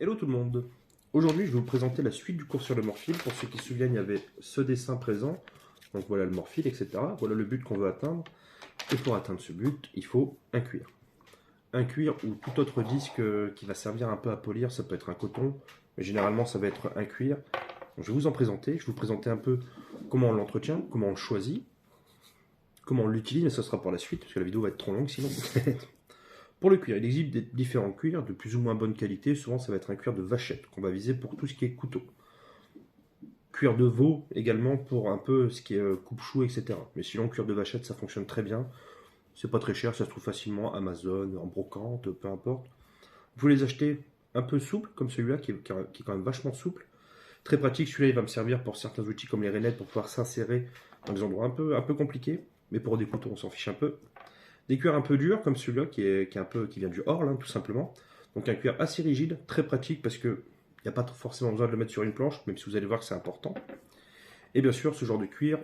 Hello tout le monde. Aujourd'hui, je vais vous présenter la suite du cours sur le morphile. Pour ceux qui se souviennent, il y avait ce dessin présent. Donc voilà le morphile, etc. Voilà le but qu'on veut atteindre. Et pour atteindre ce but, il faut un cuir. Un cuir ou tout autre disque qui va servir un peu à polir. Ça peut être un coton, mais généralement ça va être un cuir. Donc, je vais vous en présenter. Je vais vous présenter un peu comment on l'entretient, comment on le choisit, comment on l'utilise, mais ce sera pour la suite, parce que la vidéo va être trop longue sinon. Pour le cuir, il existe des différents cuirs de plus ou moins bonne qualité. Souvent, ça va être un cuir de vachette qu'on va viser pour tout ce qui est couteau. Cuir de veau également pour un peu ce qui est coupe-chou, etc. Mais sinon, cuir de vachette, ça fonctionne très bien. C'est pas très cher, ça se trouve facilement Amazon, en brocante, peu importe. Vous pouvez les acheter un peu souples, comme celui-là, qui est quand même vachement souple. Très pratique, celui-là, il va me servir pour certains outils comme les rainettes pour pouvoir s'insérer dans des endroits un peu compliqués. Mais pour des couteaux, on s'en fiche un peu. Des cuirs un peu durs comme celui-là qui vient du Orle, hein, tout simplement. Donc un cuir assez rigide, très pratique parce qu'il n'y a pas forcément besoin de le mettre sur une planche, même si vous allez voir que c'est important. Et bien sûr, ce genre de cuir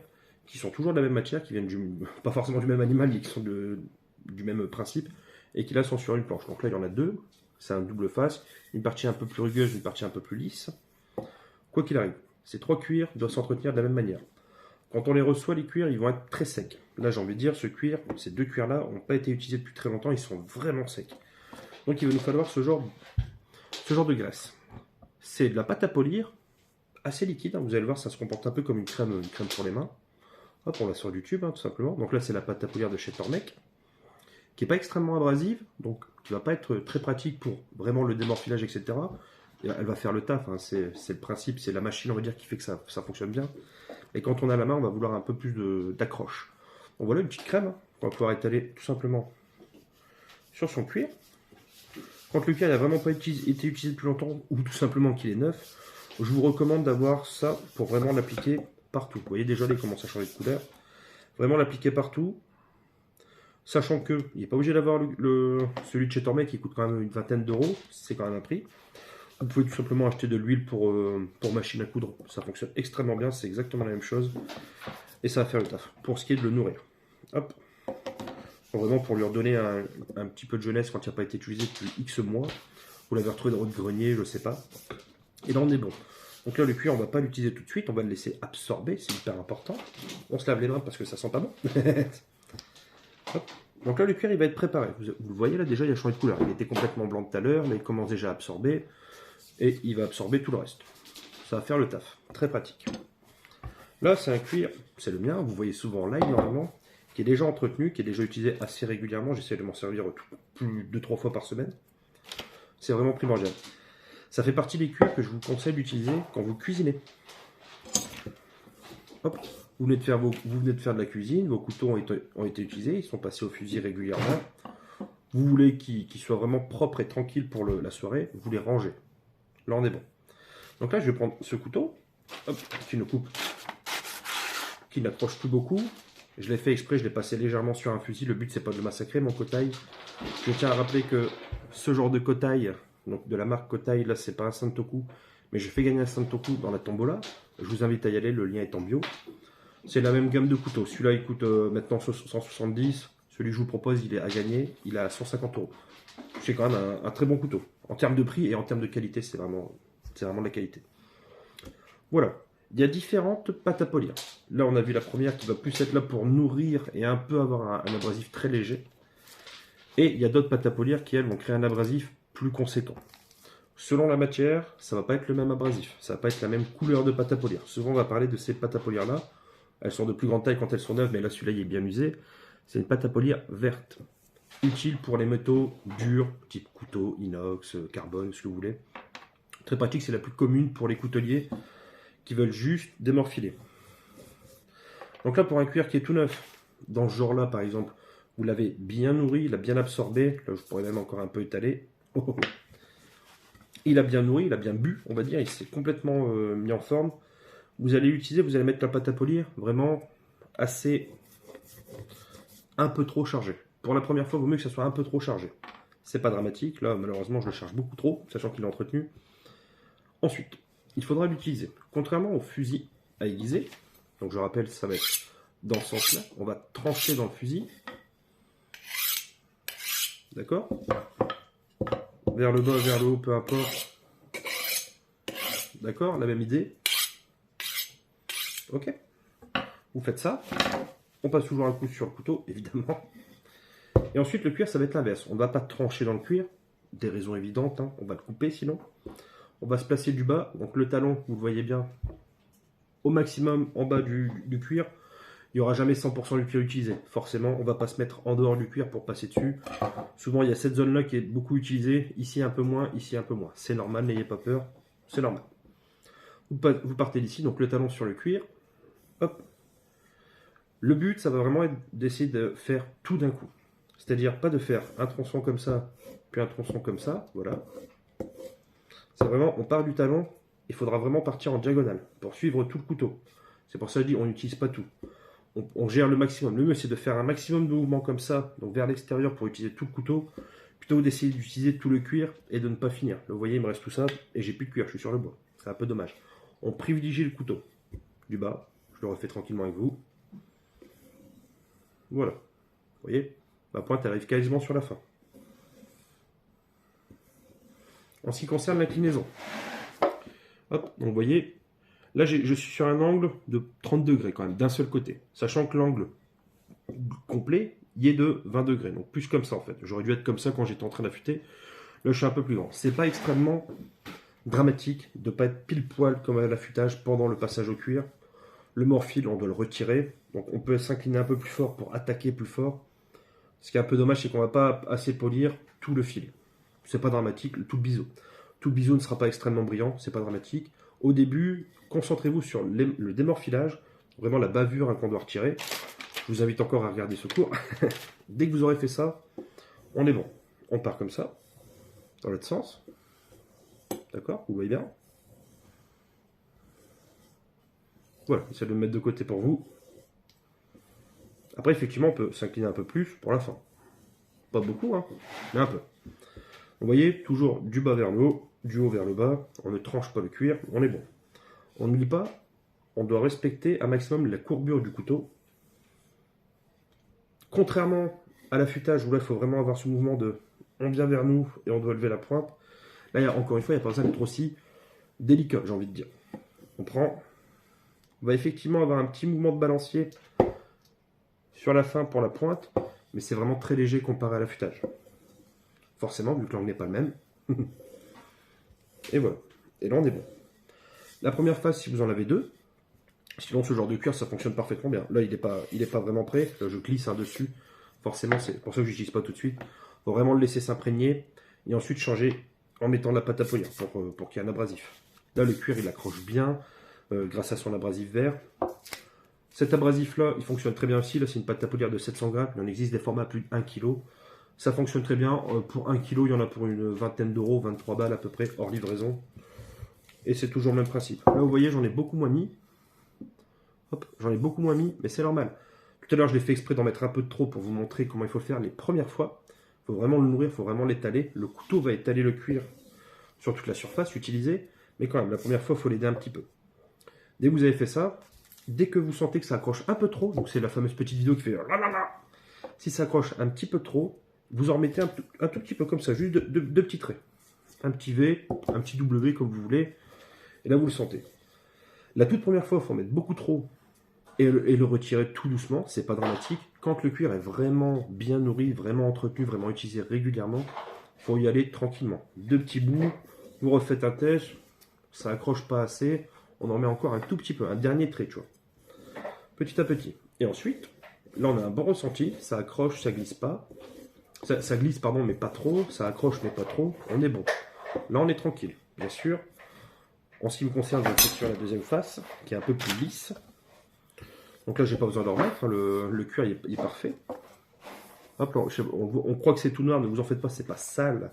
qui sont toujours de la même matière, qui viennent pas forcément du même animal, mais qui sont du même principe, et qui là sont sur une planche. Donc là, il y en a deux, c'est un double face, une partie un peu plus rugueuse, une partie un peu plus lisse. Quoi qu'il arrive, ces trois cuirs doivent s'entretenir de la même manière. Quand on les reçoit, les cuirs, ils vont être très secs. Là, j'ai envie de dire, ces deux cuirs-là n'ont pas été utilisés depuis très longtemps, ils sont vraiment secs. Donc, il va nous falloir ce genre de graisse. C'est de la pâte à polir, assez liquide, hein. Vous allez voir, ça se comporte un peu comme une crème pour les mains. Hop, on la sort du tube, hein, tout simplement. Donc là, c'est la pâte à polir de chez Tormek, qui n'est pas extrêmement abrasive, donc qui ne va pas être très pratique pour vraiment le démorphilage, etc. Et elle va faire le taf, hein. C'est le principe, c'est la machine, on va dire, qui fait que ça fonctionne bien. Et quand on a la main, on va vouloir un peu plus d'accroche. Donc voilà une petite crème hein, qu'on va pouvoir étaler tout simplement sur son cuir. Quand le cuir n'a vraiment pas été utilisé depuis longtemps, ou tout simplement qu'il est neuf, je vous recommande d'avoir ça pour vraiment l'appliquer partout. Vous voyez déjà, là, il commence à changer de couleur. Vraiment l'appliquer partout, sachant qu'il n'est pas obligé d'avoir celui de chez Tormek qui coûte quand même une vingtaine d'euros, c'est quand même un prix. Vous pouvez tout simplement acheter de l'huile pour machine à coudre. Ça fonctionne extrêmement bien, c'est exactement la même chose. Et ça va faire le taf. Pour ce qui est de le nourrir. Hop. Donc vraiment pour lui redonner un petit peu de jeunesse quand il n'a pas été utilisé depuis X mois. Vous l'avez retrouvé dans votre grenier, je ne sais pas. Et là on est bon. Donc là le cuir, on ne va pas l'utiliser tout de suite, on va le laisser absorber, c'est hyper important. On se lave les mains parce que ça sent pas bon. Hop. Donc là le cuir il va être préparé. Vous le voyez là déjà il a changé de couleur. Il était complètement blanc tout à l'heure, là il commence déjà à absorber. Et il va absorber tout le reste. Ça va faire le taf. Très pratique. Là, c'est un cuir, c'est le mien, vous voyez souvent en live normalement, qui est déjà entretenu, qui est déjà utilisé assez régulièrement. J'essaie de m'en servir plus de 2-3 fois par semaine. C'est vraiment primordial. Ça fait partie des cuirs que je vous conseille d'utiliser quand vous cuisinez. Hop, vous venez de faire de la cuisine, vos couteaux ont été utilisés, ils sont passés au fusil régulièrement. Vous voulez qu'ils soient vraiment propres et tranquilles pour la soirée, vous les rangez. Là, on est bon. Donc là, je vais prendre ce couteau, hop, qui n'approche plus beaucoup. Je l'ai fait exprès, je l'ai passé légèrement sur un fusil. Le but, c'est pas de le massacrer, mon cotail. Je tiens à rappeler que ce genre de cotail, donc de la marque Kotai, là, c'est pas un Santoku, mais je fais gagner un Santoku dans la tombola. Je vous invite à y aller, le lien est en bio. C'est la même gamme de couteaux. Celui-là, il coûte maintenant 170. Celui que je vous propose, il est à gagner. Il est à 150 euros. C'est quand même un très bon couteau. En termes de prix et en termes de qualité, c'est vraiment de la qualité. Voilà. Il y a différentes pâtes à polir. Là, on a vu la première qui va plus être là pour nourrir et un peu avoir un abrasif très léger. Et il y a d'autres pâtes à polir qui, elles, vont créer un abrasif plus conséquent. Selon la matière, ça ne va pas être le même abrasif. Ça ne va pas être la même couleur de pâte à polir. Souvent, on va parler de ces pâtes à polir-là. Elles sont de plus grande taille quand elles sont neuves, mais là, celui-là, il est bien usé. C'est une pâte à polir verte. Utile pour les métaux durs, type couteau, inox, carbone, ce que vous voulez. Très pratique, c'est la plus commune pour les couteliers qui veulent juste démorphiler. Donc là, pour un cuir qui est tout neuf, dans ce genre-là, par exemple, vous l'avez bien nourri, il a bien absorbé. Là, je pourrais même encore un peu étaler. Il a bien nourri, il a bien bu, on va dire. Il s'est complètement mis en forme. Vous allez mettre la pâte à polir vraiment assez, un peu trop chargée. Pour la première fois, il vaut mieux que ça soit un peu trop chargé. C'est pas dramatique. Là, malheureusement, je le charge beaucoup trop, sachant qu'il est entretenu. Ensuite, il faudra l'utiliser. Contrairement au fusil à aiguiser, donc je rappelle, ça va être dans ce sens-là. On va trancher dans le fusil. D'accord? Vers le bas, vers le haut, peu importe. D'accord? La même idée. Ok. Vous faites ça. On passe toujours un coup sur le couteau, évidemment. Et ensuite, le cuir, ça va être l'inverse. On ne va pas trancher dans le cuir. Des raisons évidentes, hein. On va le couper sinon. On va se placer du bas. Donc le talon, vous le voyez bien, au maximum en bas du cuir. Il n'y aura jamais 100% du cuir utilisé. Forcément, on ne va pas se mettre en dehors du cuir pour passer dessus. Souvent, il y a cette zone-là qui est beaucoup utilisée. Ici, un peu moins. Ici, un peu moins. C'est normal, n'ayez pas peur. C'est normal. Vous partez d'ici, donc le talon sur le cuir. Hop. Le but, ça va vraiment être d'essayer de faire tout d'un coup. C'est-à-dire pas de faire un tronçon comme ça, puis un tronçon comme ça. Voilà. C'est vraiment, on part du talon. Il faudra vraiment partir en diagonale pour suivre tout le couteau. C'est pour ça que je dis, on n'utilise pas tout. On gère le maximum. Le mieux, c'est de faire un maximum de mouvements comme ça, donc vers l'extérieur pour utiliser tout le couteau, plutôt que d'essayer d'utiliser tout le cuir et de ne pas finir. Là, vous voyez, il me reste tout ça et j'ai plus de cuir, je suis sur le bois. C'est un peu dommage. On privilégie le couteau du bas. Je le refais tranquillement avec vous. Voilà. Vous voyez, ma pointe arrive quasiment sur la fin. En ce qui concerne l'inclinaison, hop, donc vous voyez, là je suis sur un angle de 30 degrés quand même, d'un seul côté. Sachant que l'angle complet y est de 20 degrés. Donc plus comme ça en fait. J'aurais dû être comme ça quand j'étais en train d'affûter. Là je suis un peu plus grand. C'est pas extrêmement dramatique de ne pas être pile poil comme à l'affûtage pendant le passage au cuir. Le morphile, on doit le retirer. Donc on peut s'incliner un peu plus fort pour attaquer plus fort. Ce qui est un peu dommage, c'est qu'on ne va pas assez polir tout le fil. C'est pas dramatique, tout le biseau. Tout le biseau ne sera pas extrêmement brillant, c'est pas dramatique. Au début, concentrez-vous sur le démorphilage, vraiment la bavure qu'on doit retirer. Je vous invite encore à regarder ce cours. Dès que vous aurez fait ça, on est bon. On part comme ça, dans l'autre sens. D'accord? Vous voyez bien? Voilà, essayez de le mettre de côté pour vous. Après, effectivement, on peut s'incliner un peu plus pour la fin. Pas beaucoup, hein, mais un peu. Vous voyez, toujours du bas vers le haut, du haut vers le bas. On ne tranche pas le cuir, on est bon. On n'oublie pas, on doit respecter un maximum la courbure du couteau. Contrairement à l'affûtage où là, il faut vraiment avoir ce mouvement de on vient vers nous et on doit lever la pointe. Là, encore une fois, il n'y a pas besoin d'être aussi délicat, j'ai envie de dire. On prend, on va effectivement avoir un petit mouvement de balancier sur la fin pour la pointe, mais c'est vraiment très léger comparé à l'affûtage. Forcément, vu que l'angle n'est pas le même. Et voilà. Et là, on est bon. La première phase, si vous en avez deux, sinon ce genre de cuir, ça fonctionne parfaitement bien. Là, il n'est pas vraiment prêt. Là, je glisse un dessus. Forcément, c'est pour ça que je n'utilise pas tout de suite. Il faut vraiment le laisser s'imprégner et ensuite changer en mettant de la pâte à polir pour qu'il y ait un abrasif. Là, le cuir, il accroche bien grâce à son abrasif vert. Cet abrasif-là, il fonctionne très bien aussi. Là, c'est une pâte à polir de 700 grammes. Il en existe des formats à plus de 1 kg. Ça fonctionne très bien. Pour 1 kg, il y en a pour une vingtaine d'euros, 23 balles à peu près, hors livraison. Et c'est toujours le même principe. Là, vous voyez, j'en ai beaucoup moins mis. Hop, j'en ai beaucoup moins mis, mais c'est normal. Tout à l'heure, je l'ai fait exprès d'en mettre un peu de trop pour vous montrer comment il faut le faire les premières fois. Il faut vraiment le nourrir, il faut vraiment l'étaler. Le couteau va étaler le cuir sur toute la surface utilisée. Mais quand même, la première fois, il faut l'aider un petit peu. Dès que vous avez fait ça, dès que vous sentez que ça accroche un peu trop, donc c'est la fameuse petite vidéo qui fait là. Si ça accroche un petit peu trop, vous en remettez un tout petit peu comme ça, juste deux petits traits. Un petit V, un petit W comme vous voulez. Et là, vous le sentez. La toute première fois, il faut mettre beaucoup trop et le retirer tout doucement. C'est pas dramatique. Quand le cuir est vraiment bien nourri, vraiment entretenu, vraiment utilisé régulièrement, il faut y aller tranquillement. Deux petits bouts, vous refaites un test, ça accroche pas assez, on en met encore un tout petit peu, un dernier trait, tu vois. Petit à petit. Et ensuite, là, on a un bon ressenti. Ça accroche, ça glisse pas. Ça glisse, pardon, mais pas trop. Ça accroche, mais pas trop. On est bon. Là, on est tranquille, bien sûr. En ce qui me concerne, je vais sur la deuxième face, qui est un peu plus lisse. Donc là, j'ai pas besoin de le remettre. Le cuir il est parfait. Hop, là, on croit que c'est tout noir, ne vous en faites pas, c'est pas sale.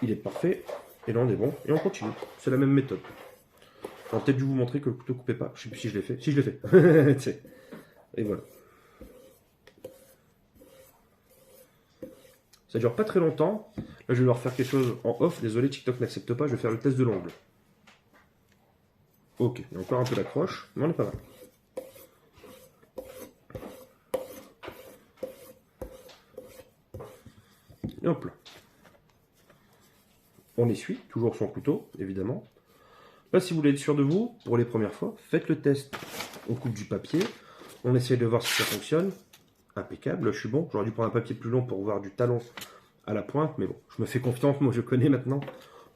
Il est parfait. Et là, on est bon. Et on continue. C'est la même méthode. J'aurais peut-être dû vous montrer que le couteau coupait pas. Je sais plus si je l'ai fait. Si, je l'ai fait. Et voilà. Ça dure pas très longtemps. Là, je vais leur faire quelque chose en off. Désolé, TikTok n'accepte pas. Je vais faire le test de l'ongle. Ok, il y a encore un peu d'accroche, mais on est pas mal. Et hop là. On essuie, toujours son couteau, évidemment. Là, si vous voulez être sûr de vous, pour les premières fois, faites le test. On coupe du papier, on essaye de voir si ça fonctionne. Impeccable, là, je suis bon. J'aurais dû prendre un papier plus long pour voir du talon à la pointe, mais bon, je me fais confiance, moi je connais maintenant.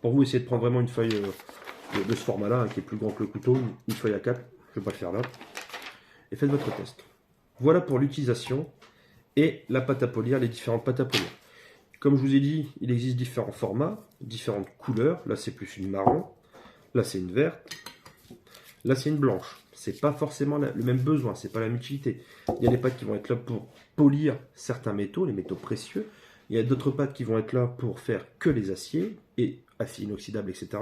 Pour vous, essayez de prendre vraiment une feuille de ce format-là, hein, qui est plus grand que le couteau, une feuille A4, je ne vais pas le faire là, et faites votre test. Voilà pour l'utilisation et la pâte à polir, les différentes pâtes à polir. Comme je vous ai dit, il existe différents formats, différentes couleurs. Là, c'est plus une marron, là, c'est une verte, là, c'est une blanche. C'est pas forcément le même besoin, c'est pas la même utilité. Il y a des pâtes qui vont être là pour polir certains métaux, les métaux précieux. Il y a d'autres pâtes qui vont être là pour faire que les aciers et aciers inoxydables, etc.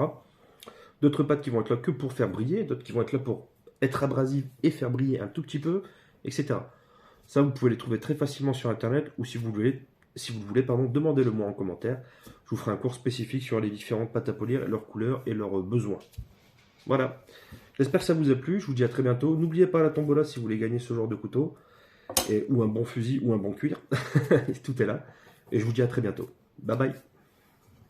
D'autres pâtes qui vont être là que pour faire briller, d'autres qui vont être là pour être abrasives et faire briller un tout petit peu, etc. Ça, vous pouvez les trouver très facilement sur Internet ou si vous le voulez, demandez-le moi en commentaire. Je vous ferai un cours spécifique sur les différentes pâtes à polir, leurs couleurs et leurs besoins. Voilà. J'espère que ça vous a plu. Je vous dis à très bientôt. N'oubliez pas la tombola si vous voulez gagner ce genre de couteau. Ou un bon fusil ou un bon cuir. Tout est là. Et je vous dis à très bientôt. Bye bye.